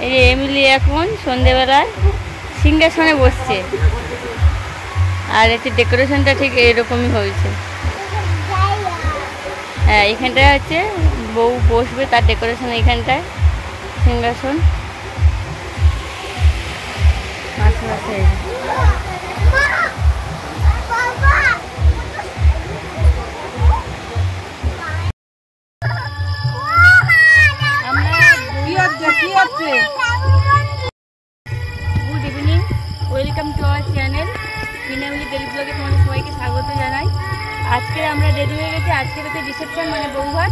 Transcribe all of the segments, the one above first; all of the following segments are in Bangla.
এই যে এমিলি এখন সন্ধ্যেবেলায় সিংহাসনে বসছে, আর এতে ডেকোরেশনটা ঠিক এরকমই হয়েছে। হ্যাঁ, এখানটায় হচ্ছে বউ বসবে, তার ডেকোরেশন এইখানটায় সিংহাসন। আশেপাশে good evening, welcome to our channel বিনামূল্যে ডেলি ব্লগে তোমাদের সবাইকে স্বাগত জানাই। আজকে আমরা রেডি হয়ে গেছি, আজকে হচ্ছে রিসেপশন মানে বৌভাত।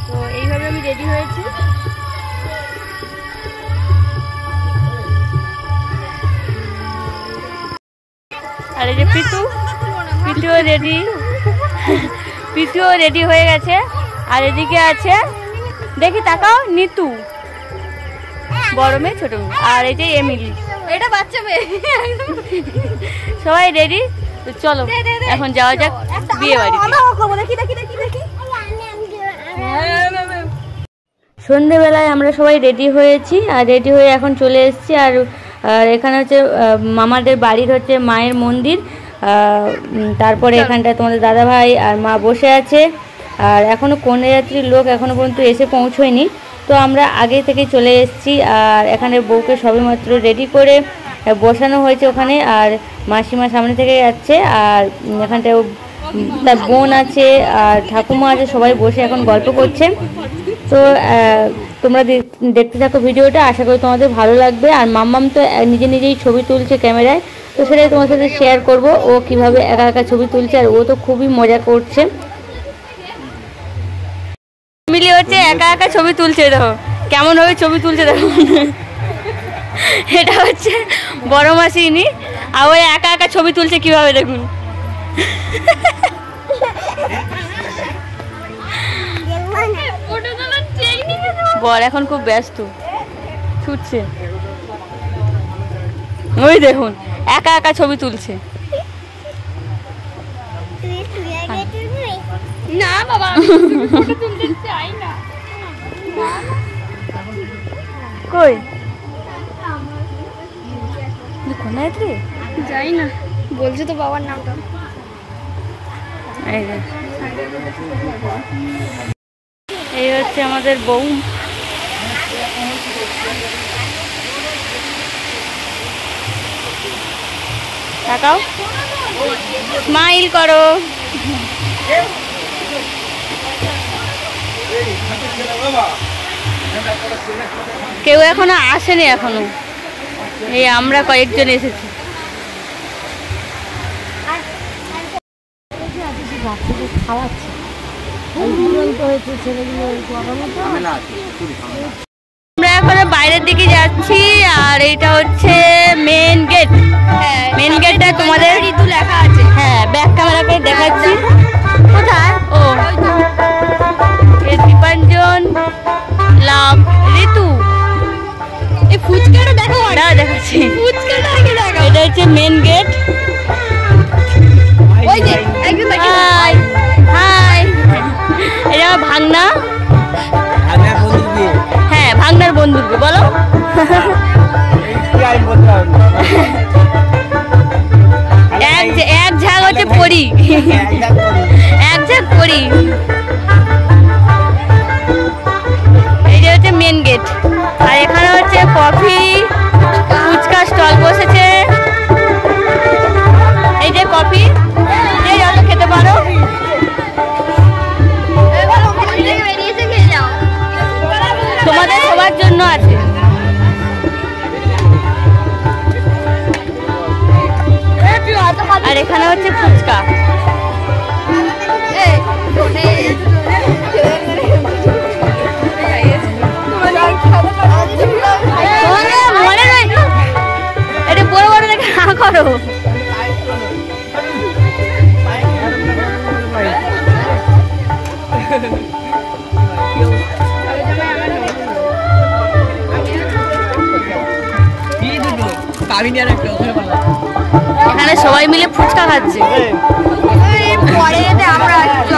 তো এইভাবে আমি রেডি হয়েছি। আর এই যে পিতুও রেডি হয়ে গেছে। আর এদিকে আছে, দেখি তাকাও, নিতু বড় মেয়ে ছোট মেয়ে, আর এই যে এমিলি এটা বাচ্চা মেয়ে। সবাই রেডি, তো চলো এখন যাওয়া যাক বিয়ে বাড়িতে। সন্ধ্যেবেলায় আমরা সবাই রেডি হয়েছি, আর রেডি হয়ে এখন চলে এসেছি। আর এখানে হচ্ছে মামাদের বাড়ির হচ্ছে মায়ের মন্দির। তারপরে এখানটায় তোমাদের দাদা ভাই আর মা বসে আছে। আর এখনও কন্যাযাত্রীর লোক এখনও পর্যন্ত এসে পৌঁছয়নি, তো আমরা আগে থেকে চলে এসেছি। আর এখানে বউকে সবেমাত্র রেডি করে বসানো হয়েছে ওখানে, আর মাসিমা সামনে থেকে যাচ্ছে। আর এখানটায় তার বোন আছে আর ঠাকুমা আছে, সবাই বসে এখন গল্প করছে। তো তোমরা দেখতে থাকো ভিডিওটা, আশা করি তোমাদের ভালো লাগবে। আর মাম্মাম তো নিজেই ছবি তুলছে ক্যামেরায়, তো সেটাই তোমার সাথে শেয়ার করব, ও কিভাবে একা একা ছবি তুলছে। আর ও তো খুবই মজা করছে। মিলি হচ্ছে একা একা ছবি তুলছে, দেখো কেমন ভাবে ছবি তুলছে দেখো। এটা হচ্ছে বড় মাসিনি, আর ওই একা একা ছবি তুলছে কিভাবে দেখুন। বর এখন খুব ব্যস্ত, ছুটছে, ওই দেখুন একা একা ছবি তুলছে। না বাবা, কই যাই না বলছে তো বাবার নামটা। এই হচ্ছে আমাদের বউ। তাকাও, স্মাইল করো। কেউ এখনো আসেনি, এখনো এই আমরা কয়েকজন এসেছি। আমরা এখন বাইরের দিকে যাচ্ছি, আর এইটা হচ্ছে মেন গেট। মেন গেটটা তোমাদের ঋতু লেখা আছে। হ্যাঁ, ব্যাক ক্যামেরা করে দেখাচ্ছি। কোথায়? ও দীপাঞ্জন, লাভ, ঋতু। এই ফুচকাটা দেখো, দেখাচ্ছি ফুচকাটা আগে দেখো। এটা হচ্ছে মেন গেট। ওই যে হাই হাই, এটা ভাগনা। হ্যাঁ, ভাগনার বন্ধুকে বলো। এক ঝাঁক হচ্ছে পরি, এক ঝাঁক পরি। এই যে হচ্ছে মেন গেট। আর এখানে হচ্ছে কফি, ফুচকা স্টল বসেছে। এই যে কফি, যে যত খেতে পারো। তোমাদের সবার জন্য আছে। আর এখানে হচ্ছে ফুচকা। এটা বড় বড় দেখে না করো। এখানে সবাই মিলে ফুচকা খাচ্ছে।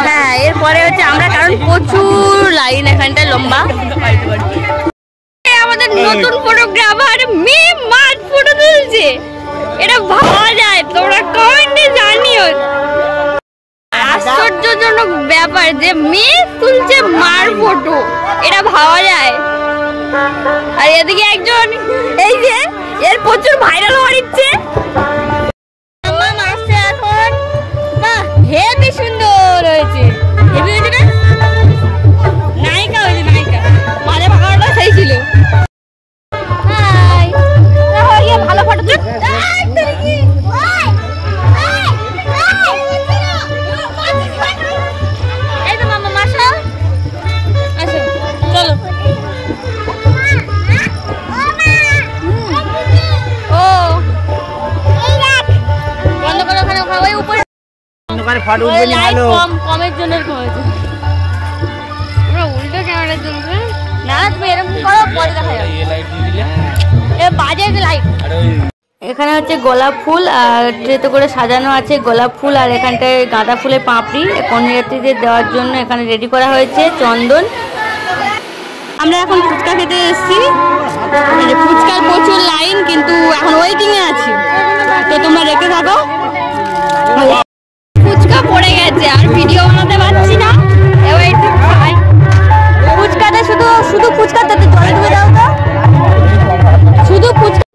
হ্যাঁ, এরপরে হচ্ছে আমরা, কারণ প্রচুর লাইন এখানটায় লম্বা। আমাদের নতুন ফটোগ্রাফার মেয়ে মার ফটো তুলছে, এটা ভাবা যায়? তোমরা কমেন্টে জানিও। আশ্চর্যজনক ব্যাপার যে মেয়ে তুলছে মার ফটো, এটা ভাবা যায়? আর এদিকে একজন এই যে এর প্রচুর ভাইরাল হওয়ার ইচ্ছে। আসছে এখন, বাহ হেবি সুন্দর হয়েছে, হেবি হয়েছে না? নায়িকা হয়েছে, নায়িকা। মাঝে ভাগাটা সেই ছিল। হাই, ভালো ফটো তুল। এই তো মামা মাসা, আসো চলো। ও বন্ধ করো, ওখানে ওই উপরে ফটো উঠবে না, ভালো কমের জন্য হয়েছে। আমরা উল্টো ক্যামেরা চলছে না, তুমি এরকম করো, পরে দেখা যাবে। এ বাজে লাইট। এখানে হচ্ছে গোলাপ ফুল আর ট্রেতে করে সাজানো আছে গোলাপ ফুল, আর এখানটায় গাঁদা ফুলের পাপড়ি কন্যাযাত্রীদের দেওয়ার জন্য এখানে রেডি করা হয়েছে চন্দন। আমরা এখন ফুচকা খেতে এসেছি, ফুচকার প্রচুর লাইন, কিন্তু এখন ওয়েটিং এ আছি, তো তোমরা দেখতে থাকো। ফুচকা পড়ে গেছে আর ভিডিও বানাতে পারছি না, এবার একটু খাই। ফুচকাটা শুধু ফুচকাতে জলে ডুবে দাও তো, শুধু ফুচকা।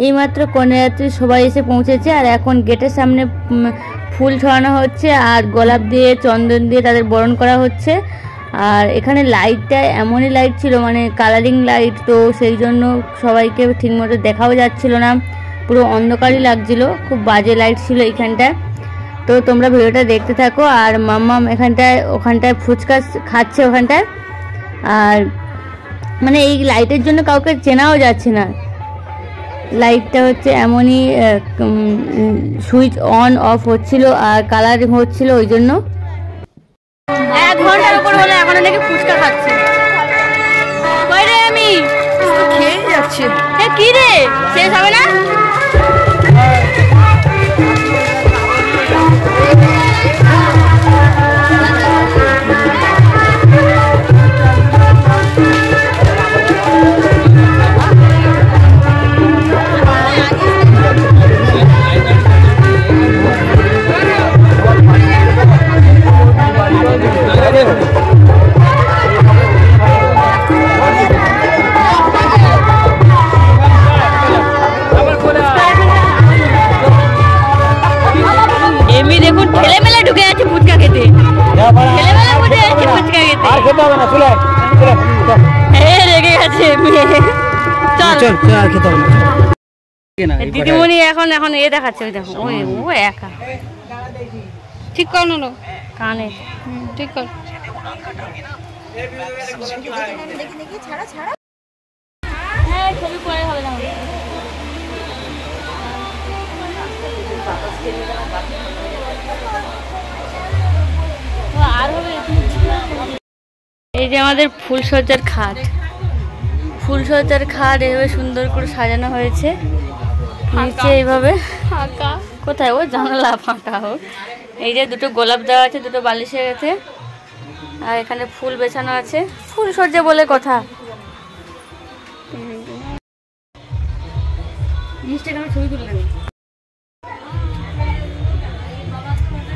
এইমাত্র কন্যাযাত্রী সবাই এসে পৌঁছেছে, আর এখন গেটের সামনে ফুল ছড়ানো হচ্ছে আর গোলাপ দিয়ে চন্দন দিয়ে তাদের বরণ করা হচ্ছে। আর এখানে লাইটটা এমনই লাইট ছিল, মানে কালারিং লাইট, তো সেই জন্য সবাইকে ঠিকমতো দেখাও যাচ্ছিল না, পুরো অন্ধকারই লাগছিল, খুব বাজে লাইট ছিল এইখানটায়। তো তোমরা ভিডিওটা দেখতে থাকো। আর মাম্মাম ওখানটায় ফুচকা খাচ্ছে ওখানটায়, আর মানে এই লাইটের জন্য কাউকে চেনাও যাচ্ছে না। লাইটটা হচ্ছে এমনই সুইচ অন অফ হচ্ছিল আর কালারিং হচ্ছিল, ওই জন্য। 1 ঘন্টার উপর হলে এখন নাকি ফুচকা খাচ্ছে। কই রে আমি তো খেয়ে যাচ্ছি। এ কি রে, শেষ হবে না? এমনি দেখুন ঠেলেমেলে ঢুকে যাচ্ছে ফুচকা খেতে, ঠেলেমেলে ঢুকে যাচ্ছে ফুচকা খেতে। আর খেতে হবে না, চলে রেগে গেছে মেয়ে। চল চল চল, আর খেতে হবে না। দিদিমণি এখন এ দেখাচ্ছে, ওই দেখো, ওই ও একা। ঠিক কর না কানে, ঠিক কর। হ্যাঁ ছবি পরে হবে না। এই যে আমাদের ফুলসজ্জার খাট, এভাবে সুন্দর করে সাজানো হয়েছে, নিচে এইভাবে ফাঁকা, কোথায় ও জানালা ফাঁকা হোক। এই যে দুটো গোলাপ দেওয়া আছে দুটো বালিশের কাছে, আর এখানে ফুল বেছানো আছে, ফুলসজ্জা বলে কথা। ইনস্টাগ্রামে ছবি তুললেন।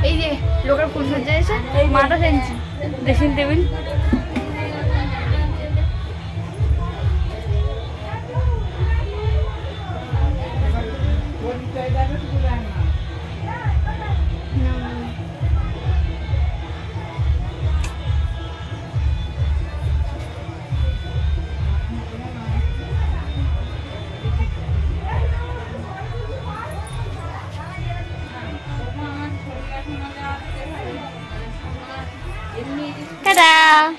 এই যে লোকের ফুলসজ্জা এসে মাটা ফেলছি, ড্রেসিং টেবিল। Ta-da!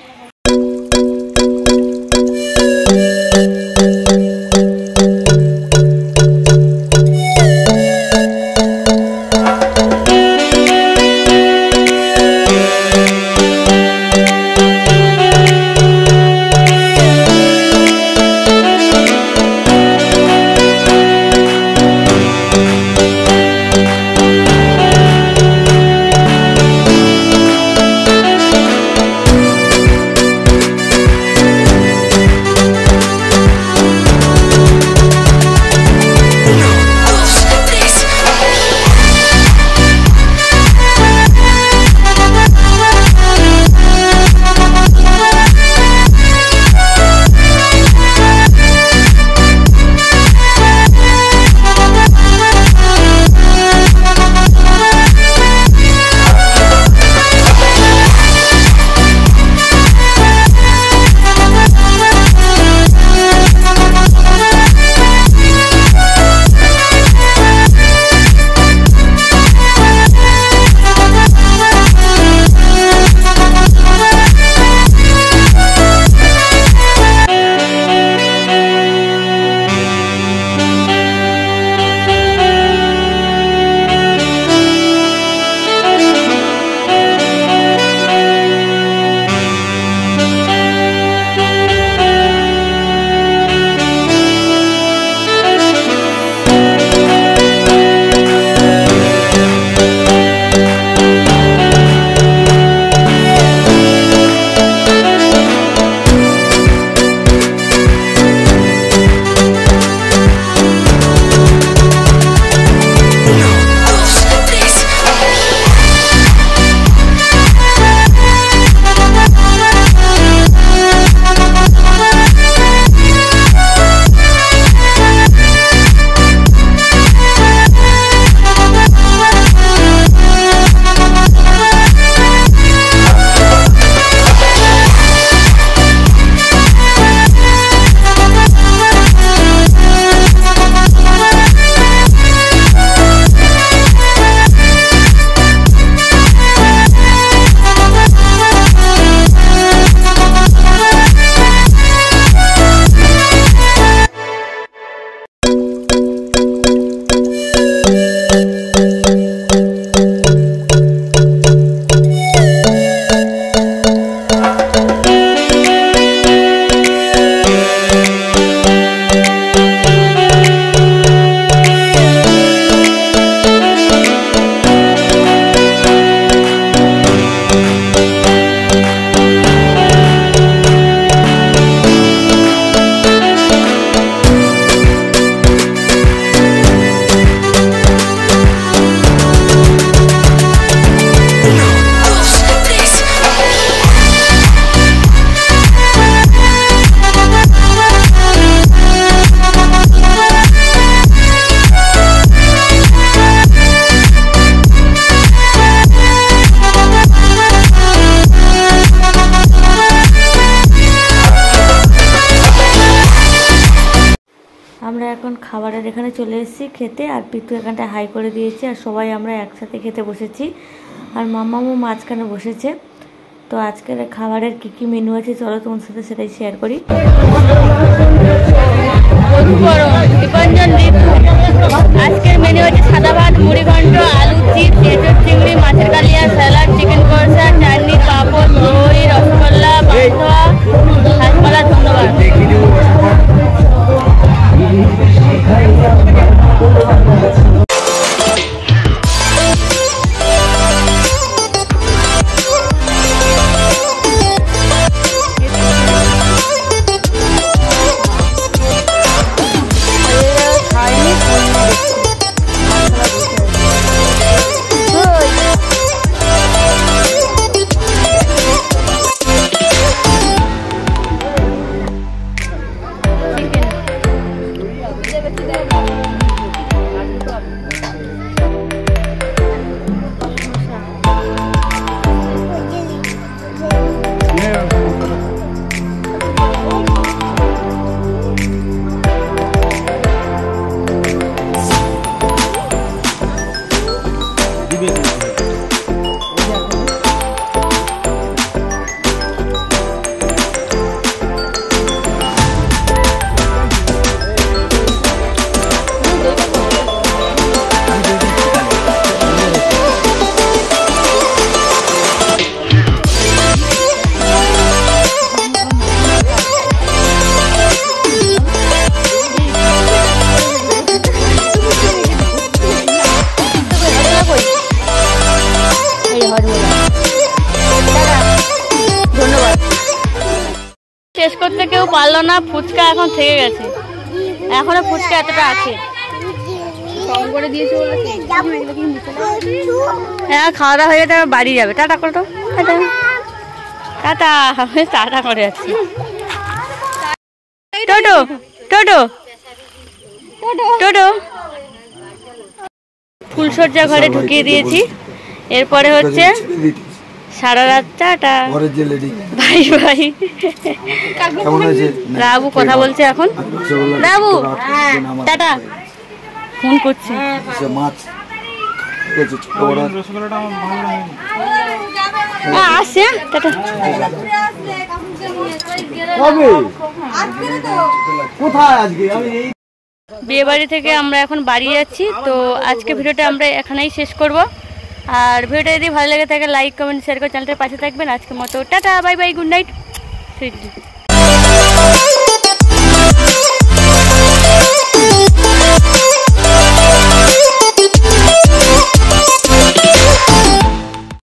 আমরা এখন খাবারের এখানে চলে এসেছি খেতে, আর পিতু এখানটা হাই করে দিয়েছে, আর সবাই আমরা একসাথে খেতে বসেছি, আর মাম্মামও মাঝখানে বসেছে। তো আজকের খাবারের কি মেনু আছে চলো তোমার সাথে সেটাই শেয়ার করি। আজকের মেনু হচ্ছে সাদা ভাত, মুড়ি ঘন্ট, আলু চিপস, এঁচোড় চিংড়ি, মাছের কালিয়া, স্যালাড, চিকেন কষা, চাটনি, পাঁপড়, দই, রসগোল্লা, পান্তুয়া, হাঁসমালা। ধন্যবাদ। শেষ করতে কেউ পারলো না, ফুচকা এখন থেকে গেছে, এখনো ফুচকা এতটা আছে। হ্যাঁ, খাওয়া দাওয়া হয়ে গেছে, বাড়ি যাবে। টাটা করো তো, টাটা। টাটা করে যাচ্ছি। টোটো টোটো টোটো ফুলসজ্জা ঘরে ঢুকিয়ে দিয়েছি। এরপরে হচ্ছে সারা রাত টাটা ভাই ভাই। রাবু কথা বলছে এখন। রাবু টাটা ফোন করছি। আসছে টাটা। বিয়ে বাড়ি থেকে আমরা এখন বাড়ি যাচ্ছি। তো আজকে ভিডিওটা আমরা এখানেই শেষ করব। আর ভিডিওটা যদি ভালো লাগে থাকে লাইক কমেন্ট শেয়ার করে চ্যানেলটার পাশে থাকবেন। আজকের মতো tata bye bye, good night.